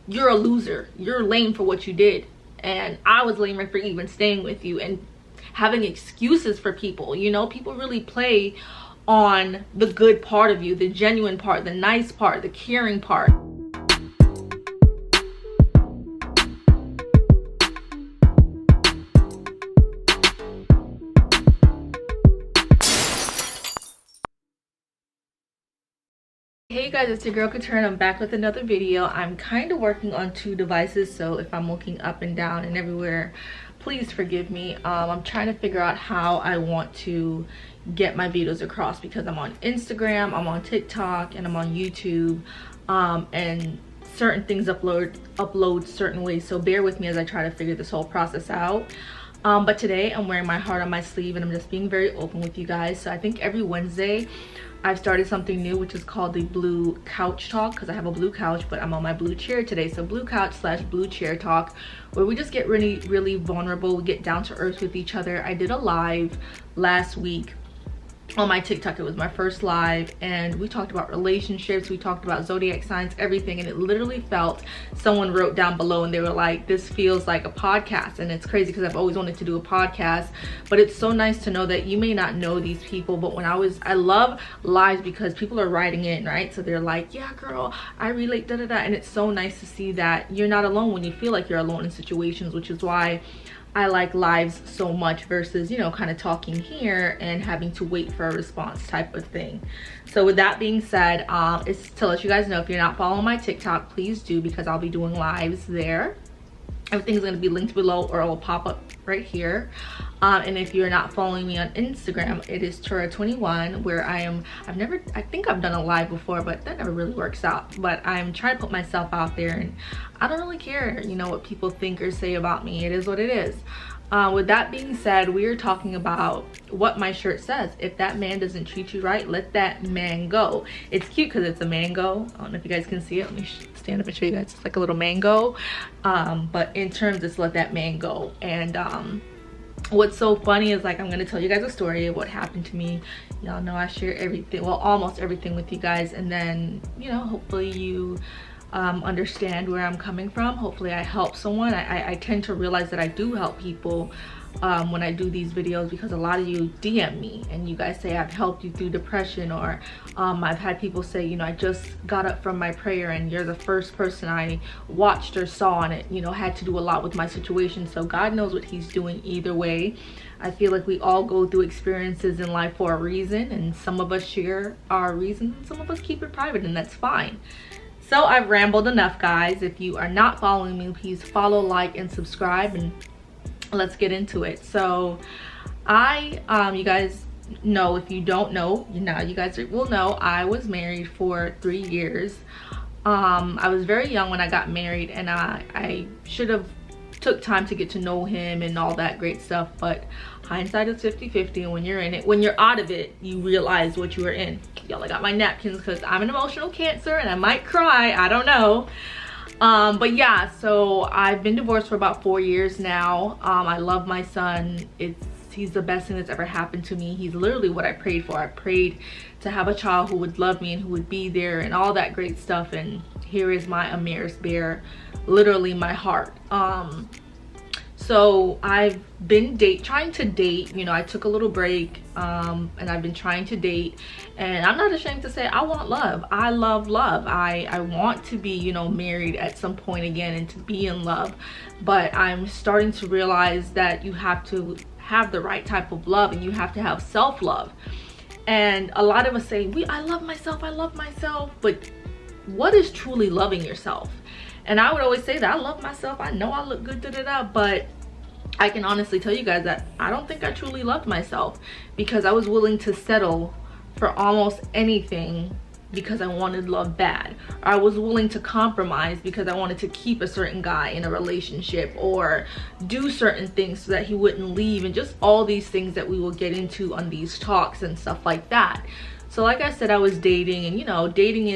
you're a loser, you're lame for what you did, and I was lamer for even staying with you, and having excuses for people. You know, people really play on the good part of you, the genuine part, the nice part, the caring part. Hey guys, it's your girl Katrina. I'm back with another video. I'm kind of working on 2 devices, so if I'm looking up and down and everywhere, please forgive me. I'm trying to figure out how I want to get my videos across, because I'm on Instagram, I'm on TikTok, and I'm on YouTube, and certain things upload certain ways, so bear with me as I try to figure this whole process out. But today I'm wearing my heart on my sleeve, and I'm just being very open with you guys. So I think every Wednesday I've started something new, which is called the Blue Couch Talk, because I have a blue couch, but I'm on my blue chair today. So blue couch / blue chair talk, where we just get really vulnerable. We get down to earth with each other. I did a live last week on my TikTok. It was my first live, and we talked about relationships, we talked about zodiac signs, everything, and it literally felt, someone wrote down below and they were like, this feels like a podcast. And it's crazy because I've always wanted to do a podcast, but it's so nice to know that you may not know these people, but I love lives because people are writing in, right? So they're like, yeah girl, I relate, da da da. And it's so nice to see that you're not alone when you feel like you're alone in situations, which is why I like lives so much versus, you know, kind of talking here and having to wait for a response type of thing. So with that being said, it's to let you guys know, if you're not following my TikTok, please do, because I'll be doing lives there. Everything's going to be linked below, or it will pop up right here. And if you're not following me on Instagram, it is Tura21, where I think I've done a live before, but that never really works out. But I'm trying to put myself out there, and I don't really care, you know, what people think or say about me. It is what it is. With that being said, we are talking about what my shirt says. If that man doesn't treat you right, let that man go. It's cute because it's a mango. I don't know if you guys can see it. Let me stand up and show you guys. It's like a little mango. But in terms, it's let that man go. And what's so funny is, like, I'm going to tell you guys a story of what happened to me. Y'all know I share everything, well, almost everything with you guys. And then, you know, hopefully you understand where I'm coming from. Hopefully I help someone. I tend to realize that I do help people when I do these videos, because a lot of you DM me and you guys say I've helped you through depression, or I've had people say, you know, I just got up from my prayer and you're the first person I watched or saw, and it, you know, had to do a lot with my situation. So God knows what he's doing either way. I feel like we all go through experiences in life for a reason, and some of us share our reasons and some of us keep it private, and that's fine. So I've rambled enough, guys. If you are not following me, please follow, like, and subscribe, and let's get into it. So you guys know, if you don't know, you guys will know, I was married for 3 years. I was very young when I got married, and I should have took time to get to know him and all that great stuff, but hindsight is 50-50, and when you're in it, when you're out of it, you realize what you were in. Y'all, I got my napkins because I'm an emotional Cancer and I might cry, I don't know. But yeah, so I've been divorced for about 4 years now. I love my son. He's the best thing that's ever happened to me. He's literally what I prayed for. I prayed to have a child who would love me and who would be there and all that great stuff, and here is my Amir's bear, literally my heart. So I've been trying to date, you know, I took a little break, and I've been trying to date, and I'm not ashamed to say I want love. I love love. I want to be, you know, married at some point again and to be in love, but I'm starting to realize that you have to have the right type of love, and you have to have self-love. And a lot of us say, I love myself, but what is truly loving yourself? And I would always say that I love myself, I know I look good, but I can honestly tell you guys that I don't think I truly loved myself, because I was willing to settle for almost anything because I wanted love bad. Or I was willing to compromise because I wanted to keep a certain guy in a relationship, or do certain things so that he wouldn't leave, and just all these things that we will get into on these talks and stuff like that. So like I said, I was dating, and you know, dating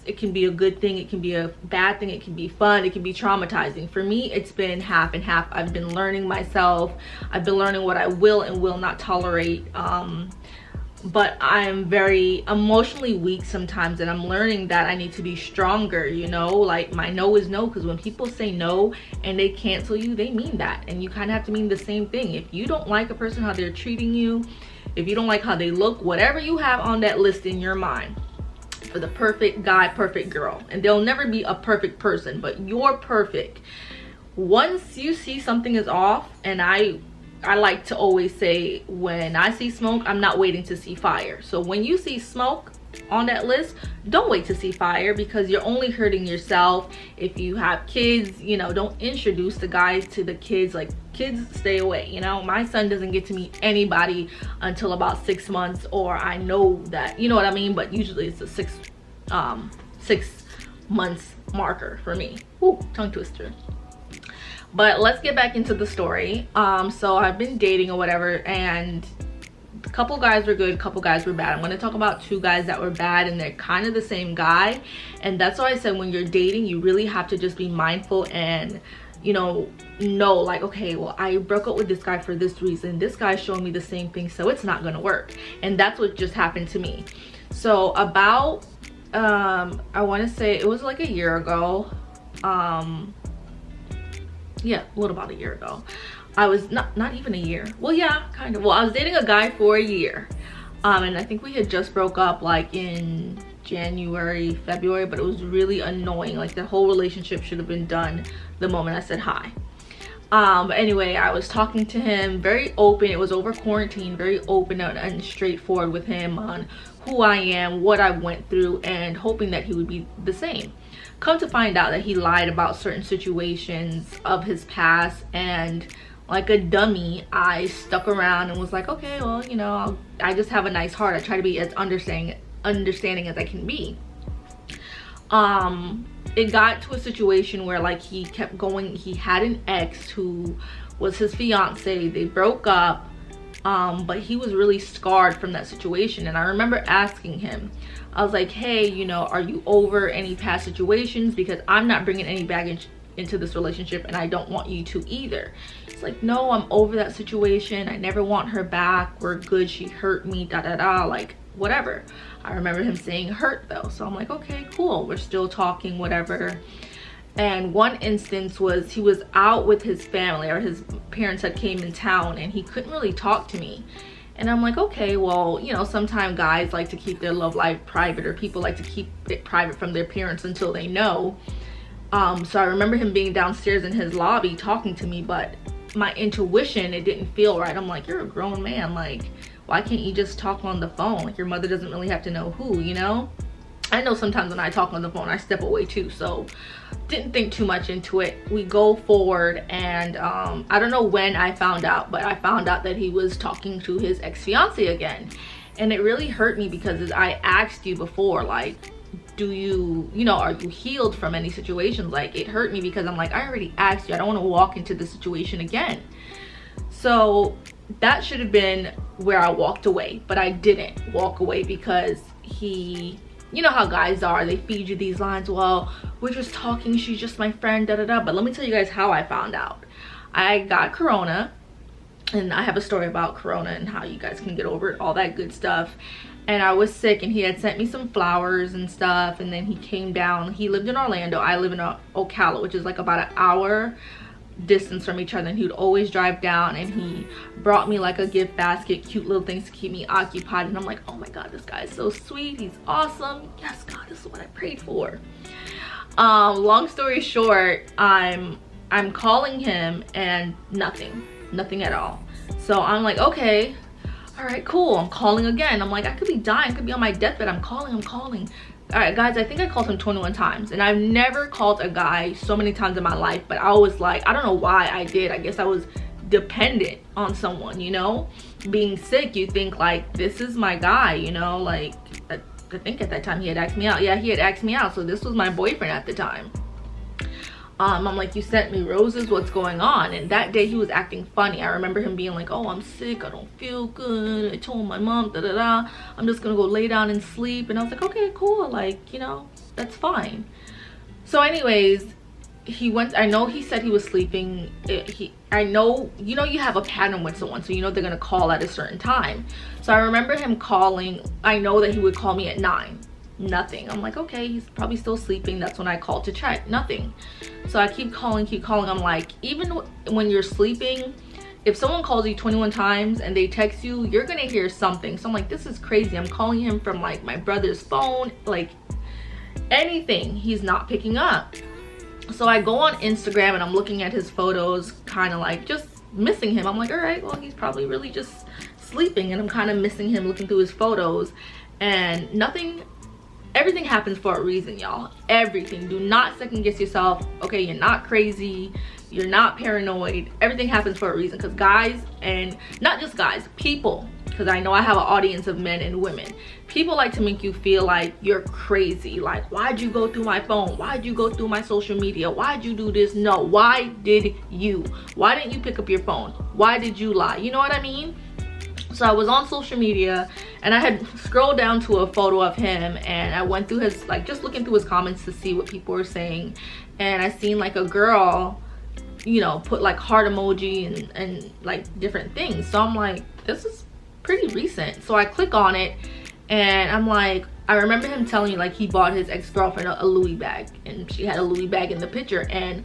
it can be a good thing, it can be a bad thing, it can be fun, it can be traumatizing. For me, it's been half and half. I've been learning myself, I've been learning what I will and will not tolerate. but I'm very emotionally weak sometimes, and I'm learning that I need to be stronger, you know? Like, my no is no, because when people say no and they cancel you, they mean that. And you kind of have to mean the same thing. If you don't like a person, how they're treating you, if you don't like how they look, whatever you have on that list in your mind for the perfect guy, perfect girl, and there'll never be a perfect person, but you're perfect. Once you see something is off, and I like to always say, when I see smoke, I'm not waiting to see fire. So when you see smoke on that list, don't wait to see fire, because you're only hurting yourself. If you have kids, you know, don't introduce the guys to the kids. Like, kids, stay away. You know, my son doesn't get to meet anybody until about 6 months, or I know that, you know what I mean? But usually it's a 6 months marker for me. Ooh, tongue twister. But let's get back into the story. So I've been dating or whatever, and a couple guys were good, a couple guys were bad. I'm going to talk about 2 guys that were bad, and they're kind of the same guy. And that's why I said, when you're dating, you really have to just be mindful and, you know like, okay, well, I broke up with this guy for this reason, this guy's showing me the same thing, so it's not gonna work. And that's what just happened to me. So about I want to say it was like a year ago, yeah, a little about a year ago. I was not even a year, well, yeah, kind of. Well, I was dating a guy for a year, and I think we had just broke up like in January, February, but it was really annoying. Like, the whole relationship should have been done the moment I said hi. But anyway, I was talking to him, very open. It was over quarantine, very open and straightforward with him on who I am, what I went through, and hoping that he would be the same. Come to find out that he lied about certain situations of his past, and like a dummy, I stuck around and was like, okay, well, you know, I just have a nice heart. I try to be as understanding as I can be. It got to a situation where, like, he kept going. He had an ex who was his fiance. They broke up, but he was really scarred from that situation. And I remember asking him, I was like, hey, you know, are you over any past situations? Because I'm not bringing any baggage into this relationship, and I don't want you to either. He's like, no, I'm over that situation. I never want her back. We're good. She hurt me, da da da, like, whatever. I remember him saying hurt though, so I'm like, okay, cool, we're still talking, whatever. And one instance was, he was out with his family, or his parents had came in town, and he couldn't really talk to me. And I'm like, okay, well, you know, sometimes guys like to keep their love life private, or people like to keep it private from their parents until they know. So I remember him being downstairs in his lobby talking to me, but my intuition, it didn't feel right. I'm like, you're a grown man, like, why can't you just talk on the phone? Like, your mother doesn't really have to know who, you know? I know sometimes when I talk on the phone, I step away too, so didn't think too much into it. We go forward, and I don't know when I found out, but I found out that he was talking to his ex-fiance again. And it really hurt me, because as I asked you before, like, do you know, are you healed from any situations? Like, it hurt me because I'm like, I already asked you. I don't want to walk into the situation again. So that should have been where I walked away, but I didn't walk away, because he, you know how guys are, they feed you these lines, well, we're just talking, she's just my friend, da da da. But let me tell you guys how I found out. I got corona, and I have a story about corona and how you guys can get over it, all that good stuff. And I was sick, and he had sent me some flowers and stuff, and then he came down. He lived in Orlando, I live in Ocala, which is like about an hour distance from each other, and he would always drive down, and he brought me like a gift basket, cute little things to keep me occupied. And I'm like, oh my god, this guy is so sweet, he's awesome. Yes, God, this is what I prayed for. Long story short, I'm calling him, and nothing at all. So I'm like, okay, all right, cool. I'm calling again. I'm like, I could be dying, I could be on my deathbed. I'm calling. All right, guys, I think I called him 21 times, and I've never called a guy so many times in my life. But I was like, I don't know why I did. I guess I was dependent on someone, you know? Being sick, you think like, this is my guy, you know? Like, I think at that time he had asked me out. Yeah, he had asked me out, so this was my boyfriend at the time. I'm like, you sent me roses, what's going on? And that day he was acting funny. I remember him being like, oh, I'm sick, I don't feel good, I told my mom, da da da, I'm just gonna go lay down and sleep. And I was like, okay, cool, like, you know, that's fine. So anyways, he went, I know he said he was sleeping. I know, you know, you have a pattern with someone, so you know they're gonna call at a certain time. So I remember him calling. I know that he would call me at 9. Nothing. I'm like, okay, he's probably still sleeping. That's when I called to check. Nothing. So I keep calling. I'm like, even when you're sleeping, if someone calls you 21 times and they text you, you're gonna hear something. So I'm like, this is crazy. I'm calling him from like my brother's phone, like anything, he's not picking up. So I go on Instagram and I'm looking at his photos, kind of like just missing him. I'm like, all right, well, he's probably really just sleeping, and I'm kind of missing him, looking through his photos, and nothing. Everything happens for a reason, y'all. Everything. Do not second guess yourself. Okay, you're not crazy, you're not paranoid. Everything happens for a reason, because guys, and not just guys, people, because I know I have an audience of men and women, people like to make you feel like you're crazy. Like, why'd you go through my phone? Why'd you go through my social media? Why'd you do this? No, why did you? Why didn't you pick up your phone? Why did you lie? You know what I mean? So I was on social media and I had scrolled down to a photo of him, and I went through his, like, just looking through his comments to see what people were saying, and I seen like a girl, you know, put like heart emoji and like different things. So I'm like, this is pretty recent. So I click on it and I'm like, I remember him telling me like he bought his ex-girlfriend a Louis bag, and she had a Louis bag in the picture. And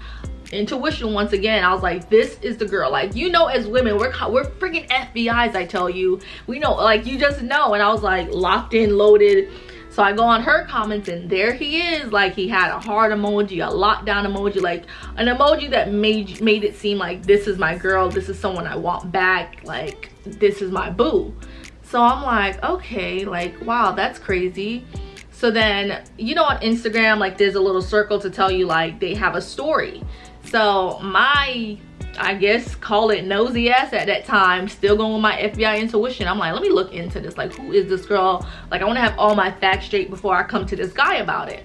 intuition, once again, I was like, this is the girl. Like, you know, as women, we're freaking FBI's, I tell you. We know, like, you just know. And I was like, locked in, loaded. So I go on her comments, and there he is. Like, he had a heart emoji, a lockdown emoji, like an emoji that made it seem like this is my girl, this is someone I want back, like this is my boo. So I'm like, okay, like, wow, that's crazy. So then, you know, on Instagram, like, there's a little circle to tell you like they have a story. So my, I guess, call it nosy ass at that time, still going with my FBI intuition, I'm like, let me look into this. Like, who is this girl? Like, I want to have all my facts straight before I come to this guy about it.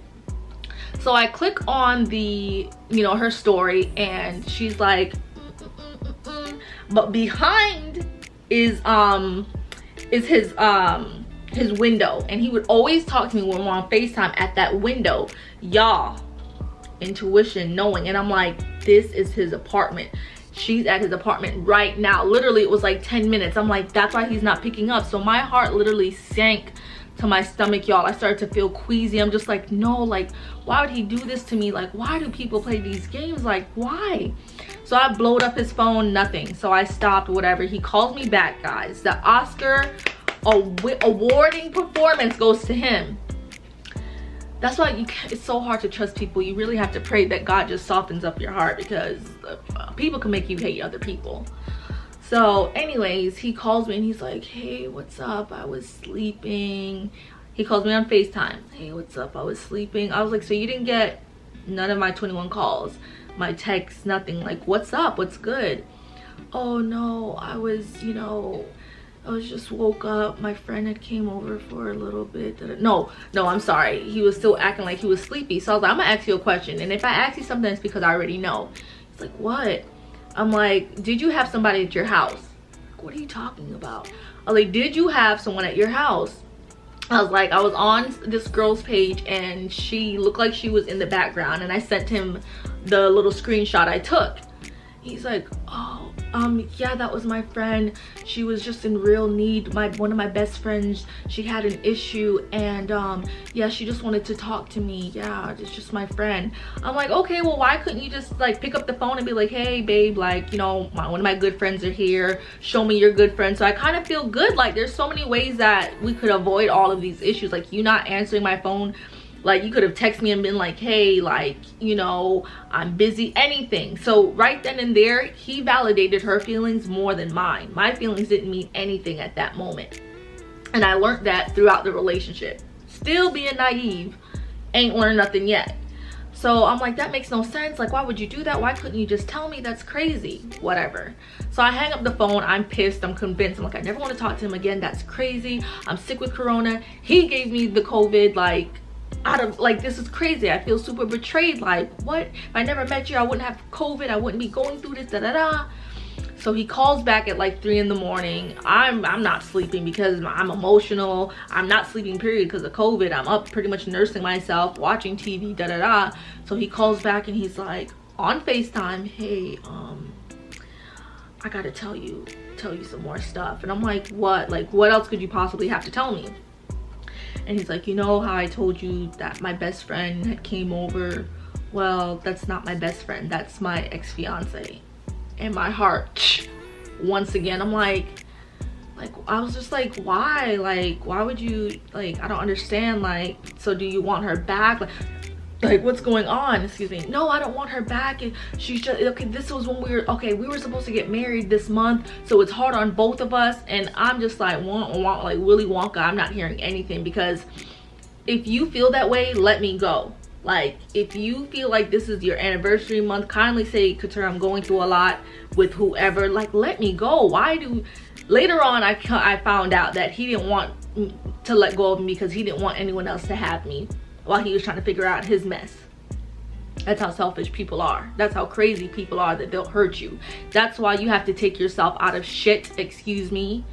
So I click on the, you know, her story, and she's like, but behind is his window, and he would always talk to me when we're on FaceTime at that window. Y'all, intuition, knowing. And I'm like, this is his apartment. She's at his apartment right now. Literally, it was like 10 minutes. I'm like, that's why he's not picking up. So my heart literally sank to my stomach, y'all. I started to feel queasy. I'm just like, no, like, why would he do this to me? Like, why do people play these games? Like, why? So I blowed up his phone, nothing. So I stopped, whatever. He calls me back, guys. The Oscar awarding performance goes to him. That's why it's so hard to trust people. You really have to pray that God just softens up your heart, because people can make you hate other people. So anyways, he calls me and he's like, hey, what's up? I was sleeping. He calls me on FaceTime. Hey, what's up? I was sleeping. I was like, so you didn't get none of my 21 calls, my texts, nothing? Like, what's up? What's good? Oh no, I was, you know, I was just woke up. My friend had came over for a little bit. No, I'm sorry. He was still acting like he was sleepy. So I was like, I'm gonna ask you a question. And if I ask you something, it's because I already know. He's like, what? I'm like, did you have somebody at your house? What are you talking about? I was like, did you have someone at your house? I was like, I was on this girl's page and she looked like she was in the background, and I sent him the little screenshot I took. He's like, oh, yeah, that was my friend. She was just in real need. One of my best friends, she had an issue, and yeah, she just wanted to talk to me. Yeah, it's just my friend. I'm like, okay, well, why couldn't you just like pick up the phone and be like, hey babe, like, you know, one of my good friends are here, show me your good friend. So I kind of feel good. Like, there's so many ways that we could avoid all of these issues. Like, you not answering my phone, like, you could have texted me and been like, hey, like, you know, I'm busy, anything. So right then and there, he validated her feelings more than mine. My feelings didn't mean anything at that moment. And I learned that throughout the relationship. Still being naive, ain't learned nothing yet. So I'm like, that makes no sense. Like, why would you do that? Why couldn't you just tell me? That's crazy. Whatever. So I hang up the phone. I'm pissed. I'm convinced. I'm like, I never want to talk to him again. That's crazy. I'm sick with corona. He gave me the COVID, like, out of, like, this is crazy. I feel super betrayed. Like, what? If I never met you, I wouldn't have COVID. I wouldn't be going through this, da-da-da. So he calls back at like 3 in the morning. I'm not sleeping because I'm emotional. I'm not sleeping, period, because of COVID. I'm up pretty much nursing myself, watching TV, da-da-da. So he calls back and he's like, on FaceTime, hey, I gotta tell you some more stuff. And I'm like, what? Like, what else could you possibly have to tell me? And he's like, you know how I told you that my best friend had came over? Well, that's not my best friend, that's my ex-fiance. And my heart, once again, I'm like, I was just like, why? Like, why would you, like, I don't understand. Like, so do you want her back? Like what's going on? Excuse me. No, I don't want her back. And she's just, okay, this was when we were supposed to get married this month, so it's hard on both of us. And I'm just like, like Willy Wonka, I'm not hearing anything. Because if you feel that way, let me go. Like, if you feel like this is your anniversary month, kindly say, Couture, I'm going through a lot with whoever. Like, let me go. Why do... Later on, I found out that he didn't want to let go of me because he didn't want anyone else to have me while he was trying to figure out his mess. That's how selfish people are. That's how crazy people are, that they'll hurt you. That's why you have to take yourself out of shit, excuse me,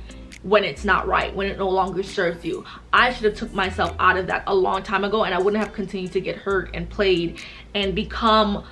when it's not right, when it no longer serves you. I should have took myself out of that a long time ago, and I wouldn't have continued to get hurt and played and become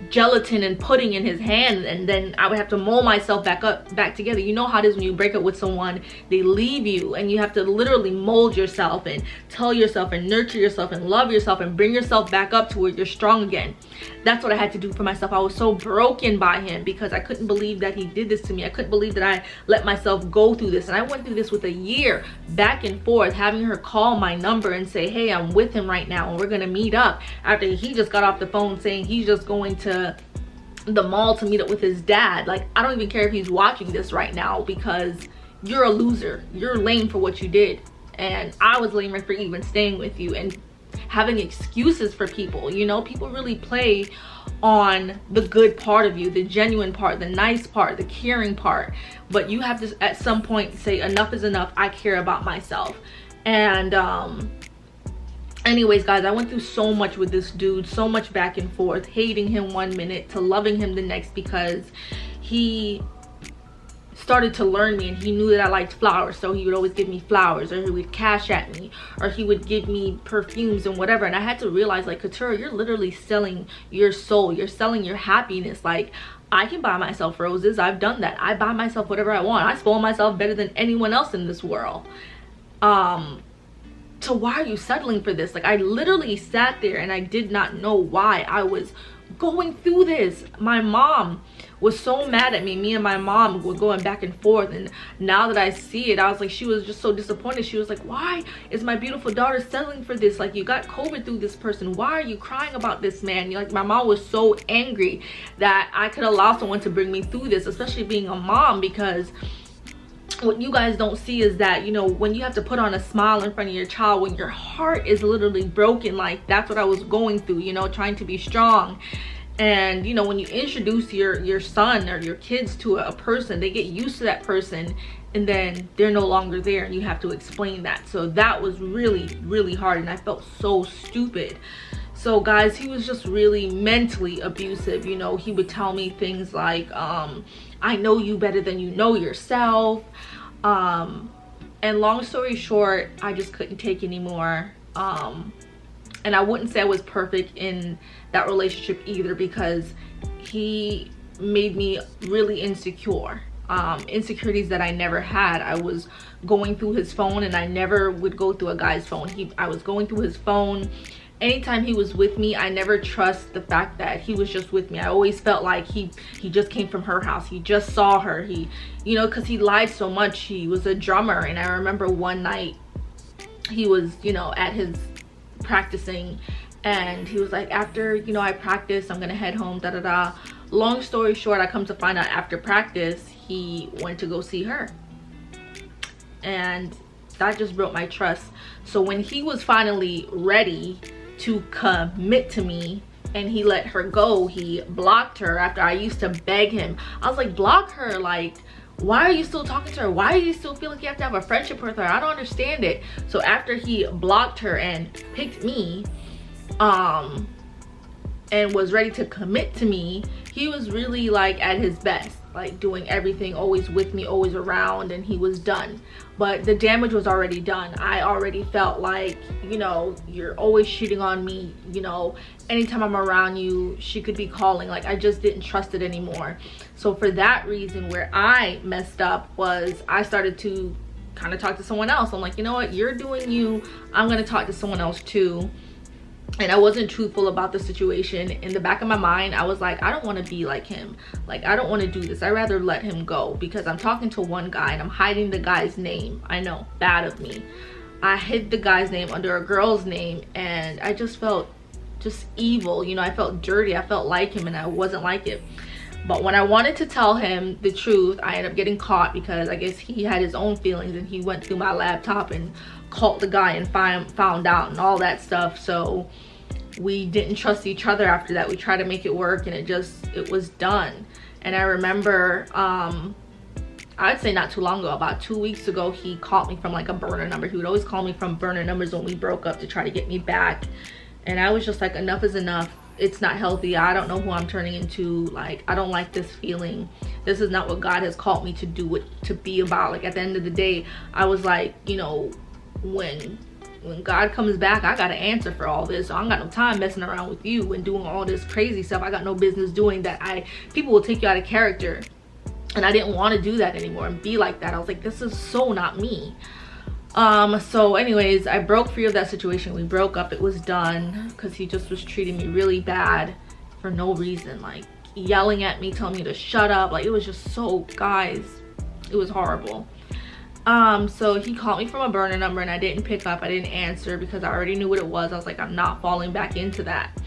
gelatin and pudding in his hand, and then I would have to mold myself back together. You know how it is when you break up with someone, they leave you, and you have to literally mold yourself and tell yourself and nurture yourself and love yourself and bring yourself back up to where you're strong again. That's what I had to do for myself. I was so broken by him because I couldn't believe that he did this to me. I couldn't believe that I let myself go through this. And I went through this with a year back and forth, having her call my number and say, hey, I'm with him right now and we're gonna meet up, after he just got off the phone saying he's just going to the mall to meet up with his dad. Like, I don't even care if he's watching this right now, because you're a loser. You're lame for what you did, and I was lamer for even staying with you and having excuses for people. You know, people really play on the good part of you, the genuine part, the nice part, the caring part, but you have to at some point say, enough is enough. I care about myself. And anyways, guys, I went through so much with this dude, so much back and forth, hating him one minute to loving him the next, because he started to learn me and he knew that I liked flowers, so he would always give me flowers, or he would cash at me, or he would give me perfumes and whatever. And I had to realize, like, Couture, you're literally selling your soul, you're selling your happiness. Like, I can buy myself roses. I've done that. I buy myself whatever I want. I spoil myself better than anyone else in this world. So why are you settling for this? Like, I literally sat there and I did not know why I was going through this. My mom was so mad at me. Me and my mom were going back and forth, and now that I see it, I was like, she was just so disappointed. She was like, why is my beautiful daughter settling for this? Like, you got COVID through this person. Why are you crying about this man? Like, my mom was so angry that I could allow someone to bring me through this, especially being a mom, because what you guys don't see is that, you know, when you have to put on a smile in front of your child when your heart is literally broken, like, that's what I was going through, you know, trying to be strong. And, you know, when you introduce your son or your kids to a person, they get used to that person, and then they're no longer there, and you have to explain that. So that was really, really hard, and I felt so stupid. So guys, he was just really mentally abusive. You know, he would tell me things like, I know you better than you know yourself. And long story short, I just couldn't take anymore. And I wouldn't say I was perfect in that relationship either, because he made me really insecure. Insecurities that I never had. I was going through his phone, and I never would go through a guy's phone. I was going through his phone. Anytime he was with me, I never trust the fact that he was just with me. I always felt like he just came from her house. He just saw her. He, you know, because he lied so much. He was a drummer, and I remember one night he was, you know, at his practicing, and he was like, after, you know, I practice, I'm gonna head home, da da da. Long story short, I come to find out after practice he went to go see her, and that just broke my trust. So when he was finally ready to commit to me and he let her go, he blocked her after I used to beg him. I was like, block her. Like, why are you still talking to her? Why do you still feel like you have to have a friendship with her? I don't understand it. So after he blocked her and picked me, and was ready to commit to me, he was really like at his best, like doing everything, always with me, always around, and he was done. But the damage was already done. I already felt like, you know, you're always cheating on me, you know, anytime I'm around you, she could be calling. Like, I just didn't trust it anymore. So for that reason, where I messed up was I started to kind of talk to someone else. I'm like, you know what, you're doing you, I'm gonna talk to someone else too. And I wasn't truthful about the situation. In the back of my mind, I was like, I don't want to be like him. Like, I don't want to do this. I'd rather let him go, because I'm talking to one guy and I'm hiding the guy's name. I know, bad of me. I hid the guy's name under a girl's name, and I just felt just evil. You know, I felt dirty. I felt like him, and I wasn't like it. But when I wanted to tell him the truth, I ended up getting caught, because I guess he had his own feelings and he went through my laptop and called the guy and found out and all that stuff. So we didn't trust each other after that. We tried to make it work, and it was done. And I remember, I'd say not too long ago, about 2 weeks ago, he called me from like a burner number. He would always call me from burner numbers when we broke up to try to get me back. And I was just like, enough is enough. It's not healthy. I don't know who I'm turning into. Like, I don't like this feeling. This is not what God has called me to do, it to be about. Like, at the end of the day, I was like, you know, when God comes back, I gotta answer for all this. So I don't got no time messing around with you and doing all this crazy stuff I got no business doing, that people will take you out of character. And I didn't want to do that anymore and be like that. I was like, this is so not me. So anyways, I broke free of that situation. We broke up. It was done, because he just was treating me really bad for no reason, like yelling at me, telling me to shut up. Like, it was just so, guys, it was horrible. So he called me from a burner number, and I didn't pick up. I didn't answer because I already knew what it was. I was like, I'm not falling back into that.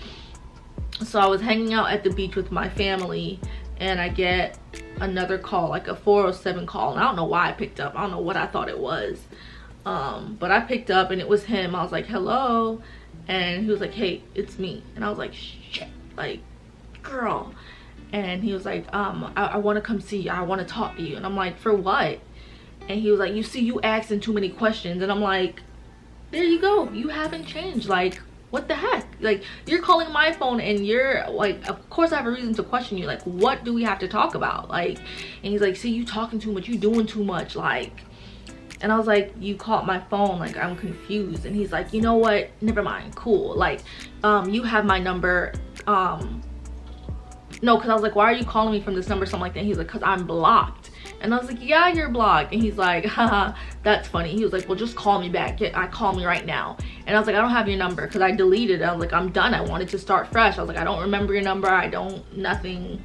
So I was hanging out at the beach with my family, and I get another call, like a 407 call, and I don't know why I picked up. I don't know what I thought it was. But I picked up, and it was him. I was like, hello. And he was like, hey, it's me. And I was like, shit, like, girl. And he was like, I want to come see you. I want to talk to you. And I'm like, for what? And he was like, you see, you asking too many questions. And I'm like, there you go, you haven't changed. Like, what the heck? Like, you're calling my phone, and you're like, of course I have a reason to question you. Like, what do we have to talk about? Like, and he's like, see, you talking too much, you doing too much. Like, and I was like, you called my phone, like, I'm confused. And he's like, you know what, never mind, cool. Like, you have my number. No, because I was like, why are you calling me from this number, something like that. And he's like, because I'm blocked. And I was like, yeah, you're blocked. And he's like, haha, that's funny. He was like, well, just call me back. Call me right now. And I was like, I don't have your number, because I deleted it. I was like, I'm done. I wanted to start fresh. I was like, I don't remember your number. I don't, nothing.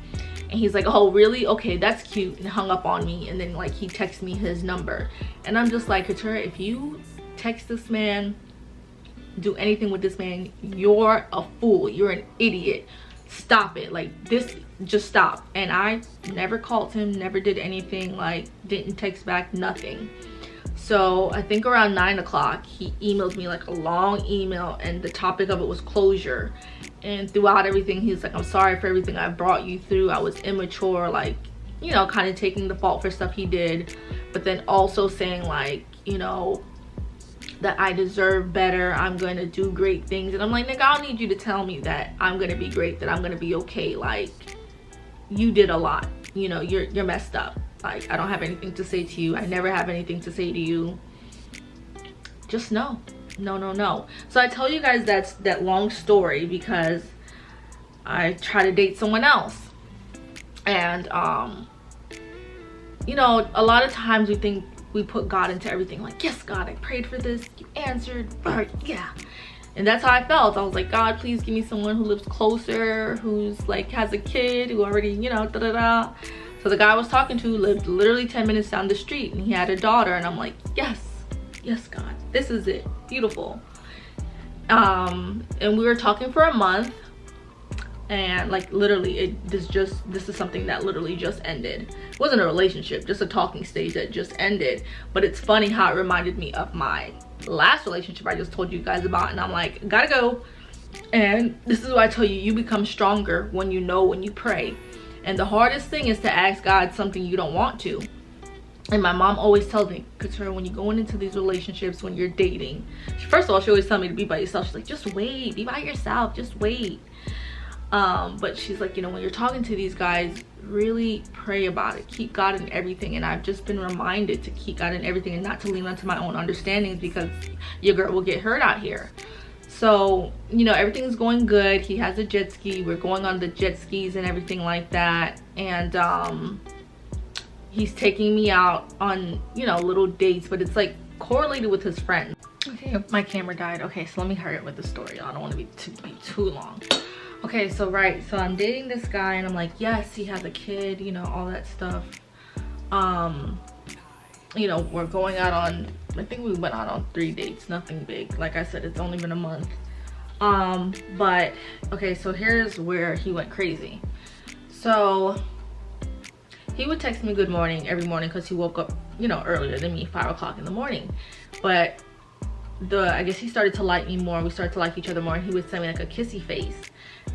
And he's like, oh, really? Okay, that's cute. And hung up on me. And then, like, he texted me his number. And I'm just like, Katura, if you text this man, do anything with this man, you're a fool. You're an idiot. Stop it. Like, this, just stop. And I never called him, never did anything, like, didn't text back, nothing. So I think around 9 o'clock, he emailed me like a long email, and the topic of it was closure. And throughout everything, he's like, I'm sorry for everything I brought you through. I was immature, like, you know, kind of taking the fault for stuff he did, but then also saying, like, you know, that I deserve better, I'm going to do great things. And I'm like, nigga, I don't need you to tell me that I'm going to be great, that I'm going to be okay. Like, you did a lot, you know, you're messed up. Like, I don't have anything to say to you. I never have anything to say to you. Just no. No. So I tell you guys that long story because I try to date someone else. And, you know, a lot of times we think we put God into everything. Like, yes, God, I prayed for this. You answered. Yeah. And that's how I felt. I was like, God, please give me someone who lives closer, who's like has a kid, who already, you know, da-da-da. So the guy I was talking to lived literally 10 minutes down the street, and he had a daughter. And I'm like, yes, God, this is it. Beautiful. And we were talking for a month, and like literally this is something that literally just ended. It wasn't a relationship, just a talking stage that just ended. But it's funny how it reminded me of my last relationship I just told you guys about. And I'm like, gotta go. And this is why I tell you, you become stronger when you know, when you pray. And the hardest thing is to ask God something you don't want to. And my mom always tells me, Katura, when you're going into these relationships, when you're dating, first of all, she always tells me to be by yourself. She's like, just wait, be by yourself, just wait. But she's like, you know, when you're talking to these guys, really pray about it, keep God in everything. And I've just been reminded to keep God in everything and not to lean onto my own understandings, because your girl will get hurt out here. So, you know, everything's going good. He has a jet ski, we're going on the jet skis and everything like that. And he's taking me out on, you know, little dates, but it's like correlated with his friends. Okay, my camera died. Okay, so let me hurry up with the story. I don't want to be too long. Okay, so so I'm dating this guy, and I'm like, yes, he has a kid, you know, all that stuff. You know, we're going out on, I think we went out on 3 dates, nothing big. Like I said, it's only been a month. But okay, so here's where he went crazy. So he would text me good morning every morning, because he woke up, you know, earlier than me, 5 o'clock in the morning. But I guess he started to like me more. We started to like each other more, and he would send me like a kissy face.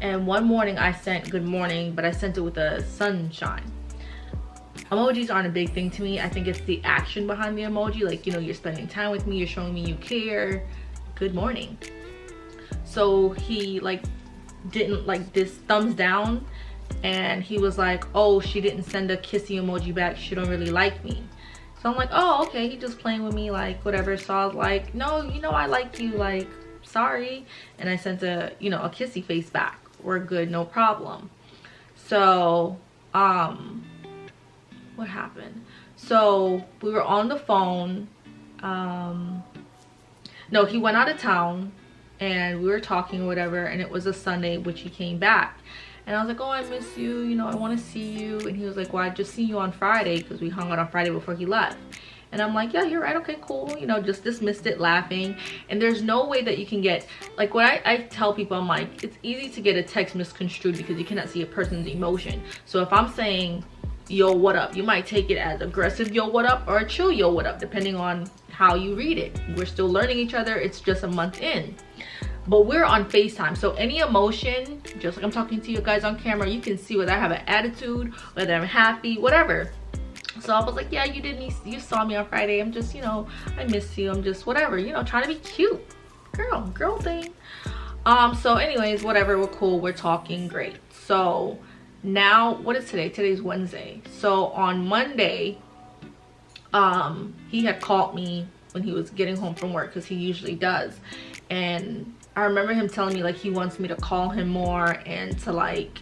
And one morning I sent good morning, but I sent it with a sunshine. Emojis aren't a big thing to me. I think it's the action behind the emoji. Like, you know, you're spending time with me, you're showing me you care. Good morning. So he like didn't like this thumbs down, and he was like, oh, she didn't send a kissy emoji back, she don't really like me. So I'm like, oh, okay, he just playing with me, like whatever. So I was like, no, you know I like you, like sorry. And I sent a, you know, a kissy face back. We're good, no problem. So what happened? So we were on the phone. No, he went out of town, and we were talking or whatever, and it was a Sunday, which he came back. And I was like, oh, I miss you, you know, I want to see you. And he was like, well, I just seen you on Friday, because we hung out on Friday before he left. And I'm like, yeah, you're right, okay, cool, you know, just dismissed it, laughing. And there's no way that you can get, like, what I tell people, I'm like, it's easy to get a text misconstrued because you cannot see a person's emotion. So if I'm saying, yo, what up, you might take it as aggressive yo, what up, or a chill yo, what up, depending on how you read it. We're still learning each other, it's just a month in. But we're on FaceTime, so any emotion, just like I'm talking to you guys on camera, you can see whether I have an attitude, whether I'm happy, whatever. So I was like, yeah, you saw me on Friday, I'm just, you know, I miss you, I'm just whatever, you know, trying to be cute. Girl thing. So anyways, whatever, we're cool, we're talking, great. So now, what is today? Today's Wednesday. So on Monday, he had called me when he was getting home from work, because he usually does. And I remember him telling me like he wants me to call him more and to, like,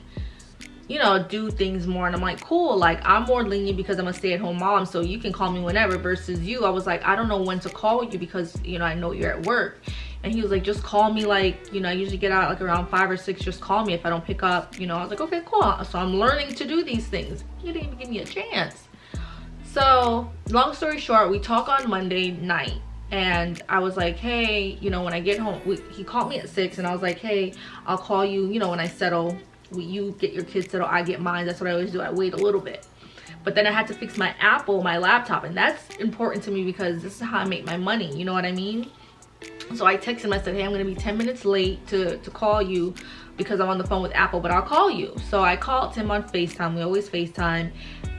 you know, do things more. And I'm like, cool, like I'm more lenient because I'm a stay-at-home mom, so you can call me whenever, versus you, I was like, I don't know when to call you because, you know, I know you're at work. And he was like, just call me, like, you know, I usually get out like around 5 or 6, just call me if I don't pick up, you know. I was like, okay, cool. So I'm learning to do these things. You didn't even give me a chance. So long story short, we talk on Monday night, and I was like, hey, you know, when I get home, he called me at 6, and I was like, hey, I'll call you, you know, when I settle. You get your kids settled, I get mine. That's what I always do. I wait a little bit. But then I had to fix my my laptop, and that's important to me because this is how I make my money, you know what I mean? So I texted him, I said, hey, I'm gonna be 10 minutes late to call you because I'm on the phone with Apple, but I'll call you. So I called him on FaceTime. We always FaceTime.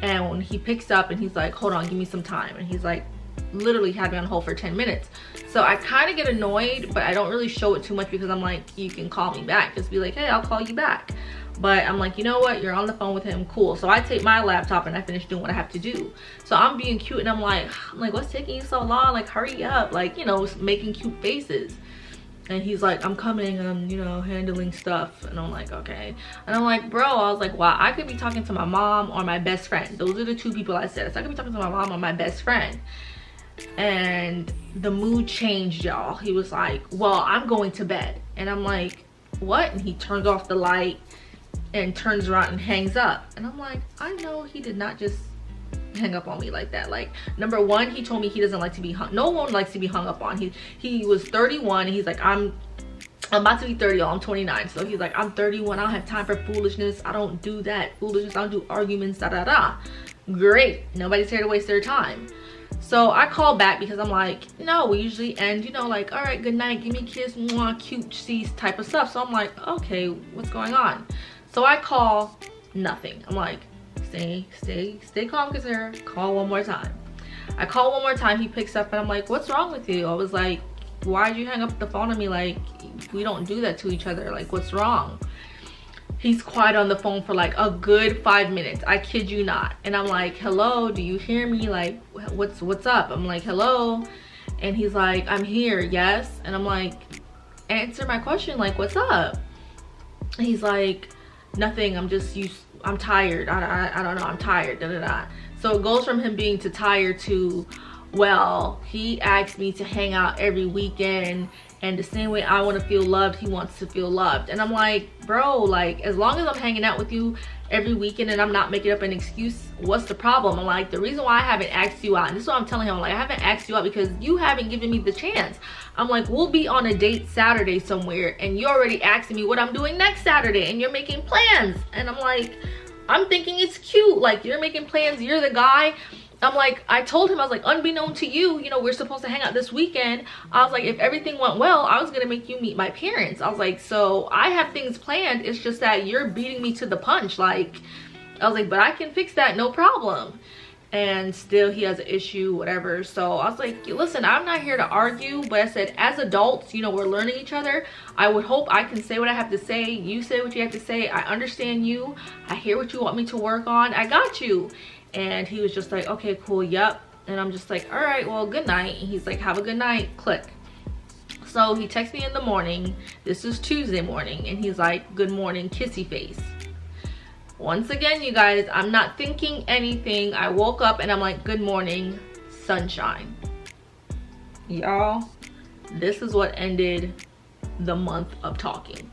And when he picks up and he's like, hold on, give me some time. And he's like, literally had me on hold for 10 minutes. So I kind of get annoyed, but I don't really show it too much because I'm like, you can call me back. Just be like, hey, I'll call you back. But I'm like, you know what? You're on the phone with him. Cool. So I take my laptop and I finish doing what I have to do. So I'm being cute and I'm like, what's taking you so long? Like, hurry up. Like, you know, making cute faces. And he's like, I'm coming, I'm, you know, handling stuff. And I'm like, okay. And I'm like, bro, I was like, wow, I could be talking to my mom or my best friend. Those are the two people I said. So I could be talking to my mom or my best friend. And the mood changed, y'all. He was like, well, I'm going to bed. And I'm like, what? And he turns off the light and turns around and hangs up. And I'm like, I know he did not just hang up on me like that. Like, number one, he told me he doesn't like to be hung, no one likes to be hung up on. He was 31 and he's like, I'm about to be 30, I'm 29. So he's like, I'm 31, I don't have time for foolishness, I don't do that foolishness, I don't do arguments, da da da. Great, nobody's here to waste their time. So I call back because I'm like, no, we usually end, you know, like, all right, good night, give me a kiss, mwah, cute type of stuff. So I'm like, okay, what's going on? So I call, nothing. I'm like, stay calm, Kazera. Call one more time. I call one more time, he picks up and I'm like, what's wrong with you? I was like, why'd you hang up the phone on me? Like, we don't do that to each other. Like, what's wrong? He's quiet on the phone for like a good 5 minutes. I kid you not. And I'm like, hello, do you hear me? Like, what's up? I'm like, hello. And he's like, I'm here, yes. And I'm like, answer my question, like, what's up? And he's like, nothing, I'm tired. I don't know, I'm tired, da da da. So it goes from him being tired to, well, he asked me to hang out every weekend, and the same way I want to feel loved, he wants to feel loved. And I'm like, bro, like, as long as I'm hanging out with you every weekend and I'm not making up an excuse, what's the problem? I'm like, the reason why I haven't asked you out, and this is what I'm telling him, I'm like, I haven't asked you out because you haven't given me the chance. I'm like, we'll be on a date Saturday somewhere and you're already asking me what I'm doing next Saturday and you're making plans. And I'm like, I'm thinking it's cute, like, you're making plans, you're the guy. I'm like, I told him, I was like, unbeknown to you, you know, we're supposed to hang out this weekend. I was like, if everything went well, I was gonna make you meet my parents. I was like, so I have things planned, it's just that you're beating me to the punch. Like, I was like, but I can fix that, no problem. And still he has an issue, whatever. So I was like, listen, I'm not here to argue, but I said, as adults, you know, we're learning each other. I would hope I can say what I have to say, you say what you have to say. I understand you, I hear what you want me to work on, I got you. And he was just like, okay, cool, yep. And I'm just like, all right, well, good night. And he's like, have a good night, click. So he texts me in the morning, this is Tuesday morning, and he's like, good morning, kissy face. Once again, you guys, I'm not thinking anything. I woke up and I'm like, good morning, sunshine. Y'all, this is what ended the month of talking.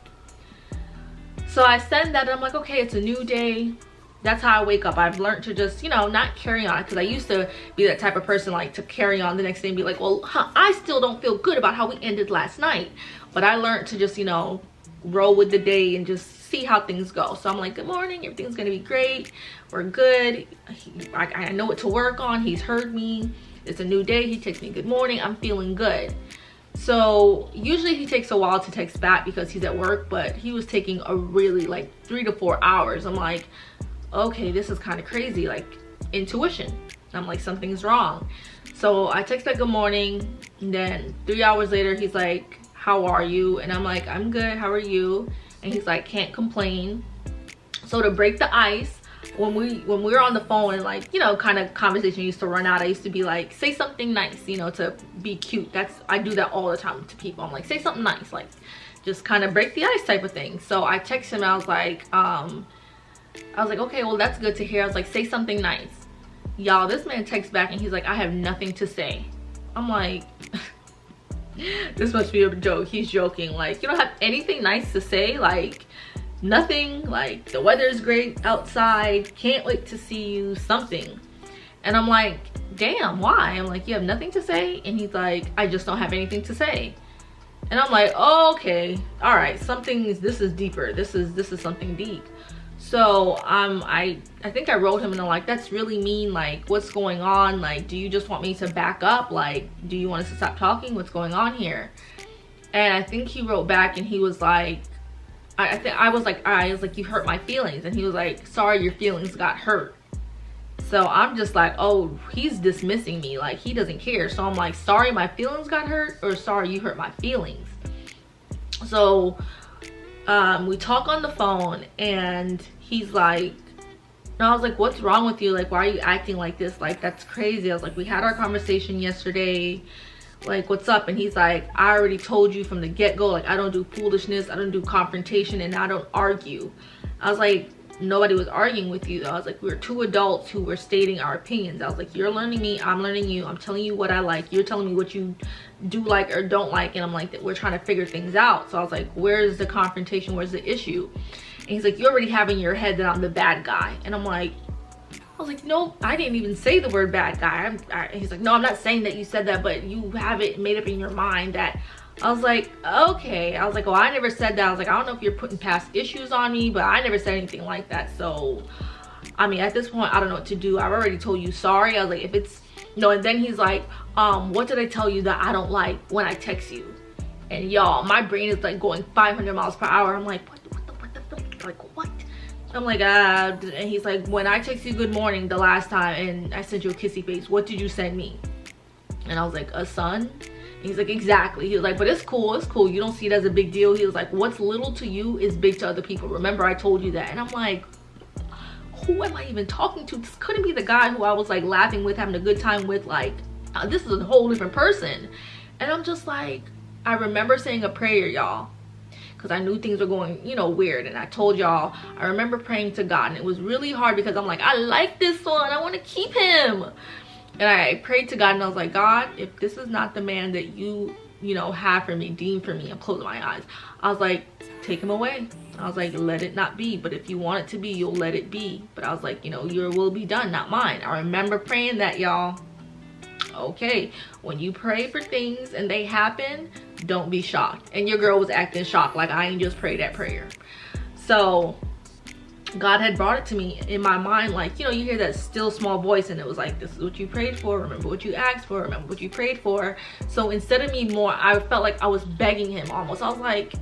So I send that and I'm like, okay, it's a new day. That's how I wake up. I've learned to just, you know, not carry on, because I used to be that type of person, like, to carry on the next day and be like, well, I still don't feel good about how we ended last night. But I learned to just, you know, roll with the day and just see how things go. So I'm like, good morning, everything's gonna be great, we're good. I know what to work on, he's heard me, it's a new day, he texts me good morning, I'm feeling good. So usually he takes a while to text back because he's at work, but he was taking a really, like, 3 to 4 hours. I'm like, okay, this is kind of crazy, like, intuition. I'm like, something's wrong. So I text that good morning, and then 3 hours later he's like, how are you? And I'm like, I'm good, how are you? And he's like, can't complain. So to break the ice, when we were on the phone and, like, you know, kind of conversation used to run out, I used to be like, say something nice, you know, to be cute. I do that all the time to people. I'm like, say something nice, like, just kind of break the ice type of thing. So I text him, I was like, okay, well, that's good to hear. I was like, say something nice. Y'all, this man texts back and he's like, I have nothing to say. I'm like, this must be a joke. He's joking. Like, you don't have anything nice to say? Like, nothing? Like, the weather is great outside, can't wait to see you, something. And I'm like, damn, why? I'm like, you have nothing to say? And he's like, I just don't have anything to say. And I'm like, oh, okay, all right, this is deeper. This is something deep. So I think I wrote him and I'm like, that's really mean. Like, what's going on? Like, do you just want me to back up? Like, do you want us to stop talking? What's going on here? And I think he wrote back and he was like, I was like, you hurt my feelings. And he was like, sorry, your feelings got hurt. So I'm just like, oh, he's dismissing me, like, he doesn't care. So I'm like, sorry, my feelings got hurt, or sorry, you hurt my feelings. So we talk on the phone and he's like, and I was like, what's wrong with you? Like, why are you acting like this? Like, that's crazy. I was like, we had our conversation yesterday, like, what's up? And he's like, I already told you from the get-go, like, I don't do foolishness, I don't do confrontation, and I don't argue. I was like, nobody was arguing with you though. I was like, we were two adults who were stating our opinions. I was like, you're learning me, I'm learning you, I'm telling you what I like, you're telling me what you do like or don't like, and I'm like, that we're trying to figure things out. So I was like, where's the confrontation, where's the issue? And he's like, you already have in your head that I'm the bad guy. And I'm like, I was like, no, I didn't even say the word bad guy. He's like, no, I'm not saying that you said that, but you have it made up in your mind that. I was like, okay. I was like, well, I never said that. I was like, I don't know if you're putting past issues on me, but I never said anything like that. So, I mean, at this point, I don't know what to do. I've already told you sorry. I was like, if it's, no. And then he's like, what did I tell you that I don't like when I text you? And y'all, my brain is like going 500 miles per hour. I'm like, what the fuck? Like, what? I'm like, and he's like, when I text you good morning the last time and I sent you a kissy face, what did you send me? And I was like, a sun. And he's like, exactly. He was like, but it's cool, it's cool. You don't see it as a big deal. He was like, what's little to you is big to other people. Remember, I told you that. And I'm like, who am I even talking to? This couldn't be the guy who I was like laughing with, having a good time with. Like, this is a whole different person. And I'm just like, I remember saying a prayer, y'all, because I knew things were going, you know, weird. And I told y'all, I remember praying to God, and it was really hard because I'm like, I like this one, I want to keep him. And I prayed to God, and I was like, God, if this is not the man that you know, have for me, deem for me, I'm closing my eyes. I was like, take him away. I was like, let it not be. But if you want it to be, you'll let it be. But I was like, you know, your will be done, not mine. I remember praying that, y'all. Okay, when you pray for things and they happen, don't be shocked. And your girl was acting shocked, like I ain't just prayed that prayer. So God had brought it to me in my mind, like, you know, you hear that still small voice, and it was like, this is what you prayed for, remember what you asked for, remember what you prayed for. So instead of me more, I felt like I was begging him almost. I was like,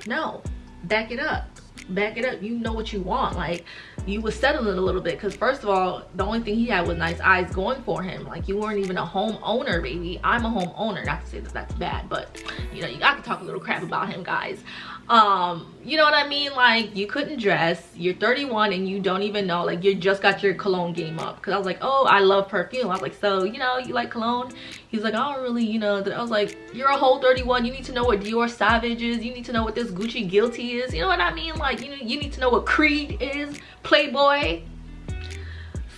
no, back it up, back it up. You know what you want. Like, you was settling a little bit, because first of all, the only thing he had was nice eyes going for him. Like, you weren't even a homeowner, baby. I'm a homeowner. Not to say that that's bad, but you know, you got to talk a little crap about him, guys. You know what I mean? Like, you couldn't dress, you're 31 and you don't even know, like, you just got your cologne game up. Because I was like, oh, I love perfume. I was like, so, you know, you like cologne? He's like, I don't really, you know. I was like, you're a whole 31, you need to know what Dior Savage is, you need to know what this Gucci Guilty is, you know what I mean? Like, you know, you need to know what Creed is, Playboy.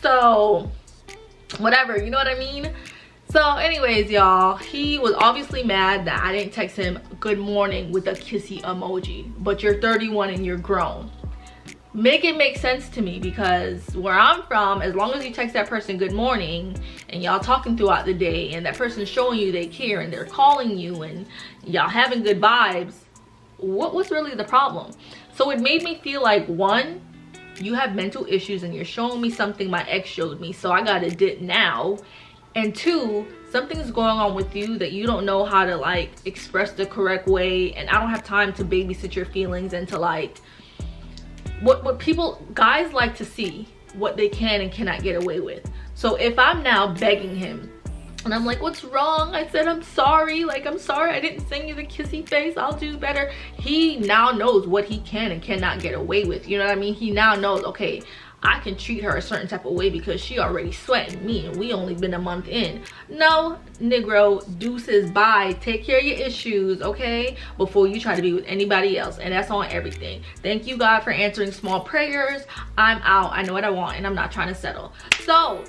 So whatever, you know what I mean? So anyways, y'all, he was obviously mad that I didn't text him good morning with a kissy emoji. But you're 31 and you're grown. Make it make sense to me, because where I'm from, as long as you text that person good morning and y'all talking throughout the day and that person's showing you they care and they're calling you and y'all having good vibes, what's really the problem? So it made me feel like, one, you have mental issues and you're showing me something my ex showed me, so I gotta dip now. And two, something's going on with you that you don't know how to like express the correct way, and I don't have time to babysit your feelings and to like what people, guys like to see what they can and cannot get away with. So if I'm now begging him and I'm like, what's wrong? I said, I'm sorry, like, I'm sorry I didn't send you the kissy face, I'll do better. He now knows what he can and cannot get away with, you know what I mean? He now knows, okay, I can treat her a certain type of way because she already sweating me and we only been a month in. No, Negro, deuces, bye. Take care of your issues, okay? Before you try to be with anybody else. And that's on everything. Thank you, God, for answering small prayers. I'm out. I know what I want and I'm not trying to settle. So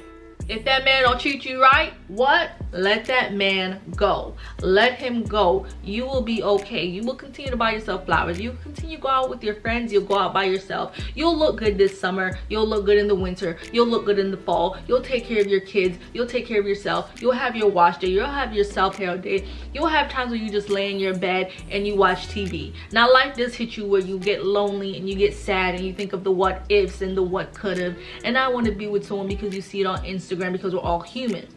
if that man don't treat you right, what? Let that man go. Let him go. You will be okay. You will continue to buy yourself flowers. You continue to go out with your friends. You'll go out by yourself. You'll look good this summer. You'll look good in the winter. You'll look good in the fall. You'll take care of your kids. You'll take care of yourself. You'll have your wash day. You'll have your self-care day. You'll have times where you just lay in your bed and you watch TV. Now, life does hit you where you get lonely and you get sad and you think of the what ifs and the what could have. And I want to be with someone because you see it on Instagram, because we're all human.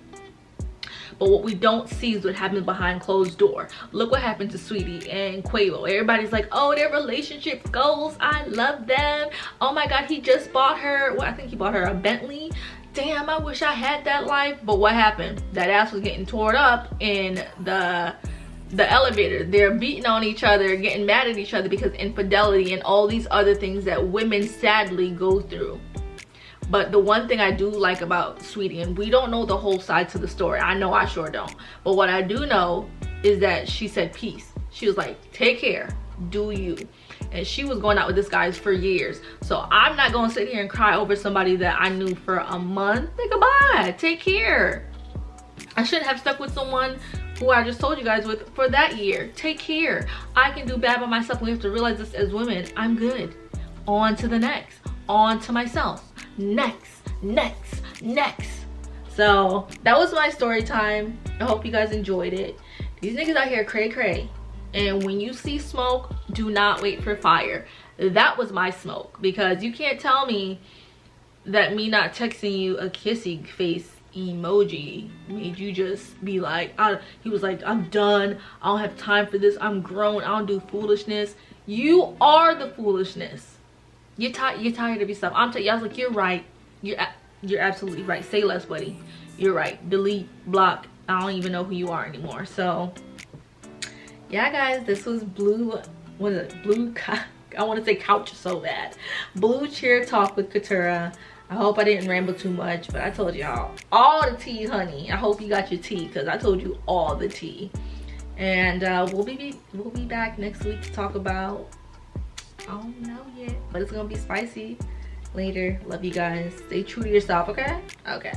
But what we don't see is what happens behind closed door. Look what happened to Sweetie and Quavo. Everybody's like, oh, their relationship goals, I love them. Oh my God, he just bought her, well, I think he bought her a Bentley. Damn, I wish I had that life. But what happened? That ass was getting torn up in the elevator. They're beating on each other, getting mad at each other because infidelity and all these other things that women sadly go through. But the one thing I do like about Sweetie, and we don't know the whole side to the story, I know I sure don't, but what I do know is that she said peace. She was like, take care, do you. And she was going out with this guy for years. So I'm not gonna sit here and cry over somebody that I knew for a month. Say goodbye, take care. I shouldn't have stuck with someone who I just told you guys with for that year. Take care. I can do bad by myself. We have to realize this as women. I'm good. On to the next. On to myself. Next. So that was my story time. I hope you guys enjoyed it. These niggas out here cray cray, and when you see smoke, do not wait for fire. That was my smoke, because you can't tell me that me not texting you a kissy face emoji made you just be like, he was like, I'm done, I don't have time for this, I'm grown, I don't do foolishness. You are the foolishness. You're tired of yourself. I'm telling you, I was like, you're right. You're absolutely right. Say less, buddy. You're right. Delete, block. I don't even know who you are anymore. So yeah guys, this was blue, what is it, blue I want to say couch so bad, blue chair talk with Katura. I hope I didn't ramble too much, but I told y'all all the tea, honey. I hope you got your tea, because I told you all the tea. And we'll be back next week to talk about, I don't know yet, but it's gonna be spicy later. Love you guys. Stay true to yourself, okay? Okay.